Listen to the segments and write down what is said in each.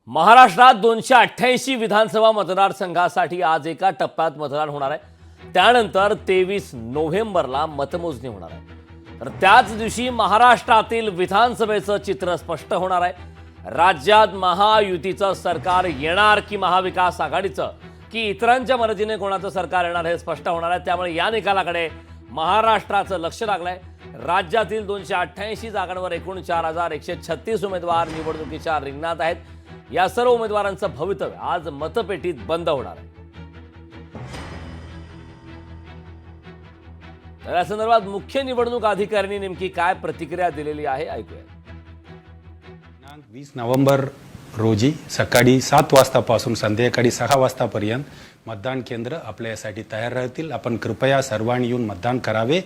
महाराष्ट्रात 288 विधानसभा मतदारसंघासाठी आज एका टप्प्यात मतदान होणार आहे। त्यानंतर 23 नोव्हेंबरला मतमोजणी होणार आहे। तर त्याच दिवशी महाराष्ट्रातील विधानसभेचं चित्र स्पष्ट होणार आहे। राज्यात महायुतीचं सरकार येणार की महाविकास आघाडीचं की इतरांच्या मदतीने कोणाचं सरकार येणार हे स्पष्ट होणार आहे। त्यामुळे या निकालाकडे महाराष्ट्राचं लक्ष लागलंय। राज्यातील 288 जागांवर एकूण 4136 उमेदवार निवडणुकीच्या रिंगणात आहेत। या सर्व उमेदवारांचं भवितव्य आज मतपेटीत बंद होणार आहे। तर या संदर्भात मुख्य निवडणूक अधिकाऱ्यांनी नेमकी काय प्रतिक्रिया दिलेली आहे ऐकूया। 20 नोव्हेंबर रोजी सकाळी 7 वाजतापासून संध्याकाळी 6 वाजतापर्यंत मतदान केंद्र आपल्यासाठी तयार राहतील। आपण कृपया सर्वांनी येऊन मतदान करावे।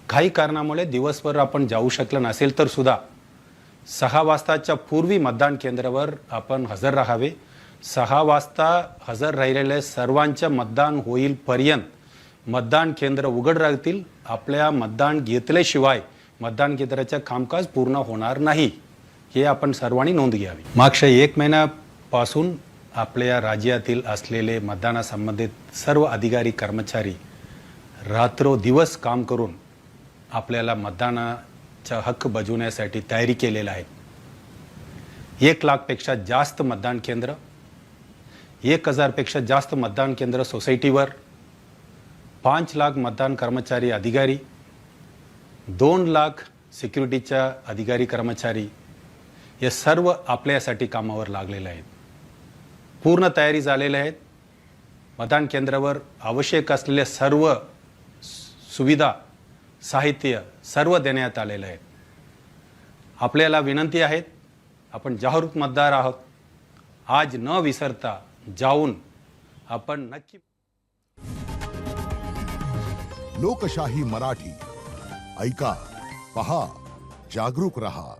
काही कारणामुळे दिवसभर आपण जाऊ शकलं नसेल तर सुद्धा 6 वाजताच्या पूर्वी मतदान केंद्रावर आपण हजर राहावे। 6 वाजता हजर राहिलेल्या सर्वांच्या मतदान होईलपर्यंत मतदान केंद्र उघड राहतील। आपल्या मतदान घेतल्याशिवाय मतदान केंद्राचे कामकाज पूर्ण होणार नाही, हे आपण सर्वांनी नोंद घ्यावी। मागच्या 1 महिन्यापासून आपल्या राज्यातील असलेले मतदानासंबंधित सर्व अधिकारी कर्मचारी रात्रोदिवस काम करून आपल्याला मतदानाचा हक्क बजावण्यासाठी तयारी केलेला आहे। 1 लाखपेक्षा जास्त मतदान केंद्र, 1000 पेक्षा जास्त मतदान केंद्र सोसायटीवर, 5 लाख मतदान कर्मचारी अधिकारी, 2 लाख सिक्युरिटीच्या अधिकारी कर्मचारी, हे सर्व आपल्यासाठी कामावर लागलेले आहेत। पूर्ण तयारी झालेली आहे। मतदान केंद्रावर आवश्यक असलेले सर्व सुविधा साहित्य सर्व देण्यात आलेले आहे। आपल्याला विनंती आहे, आपण जागरूक मतदार आहोत। आज न विसरता जाऊन आपण नक्की लोकशाही मराठी ऐका, पहा, जागरूक रहा।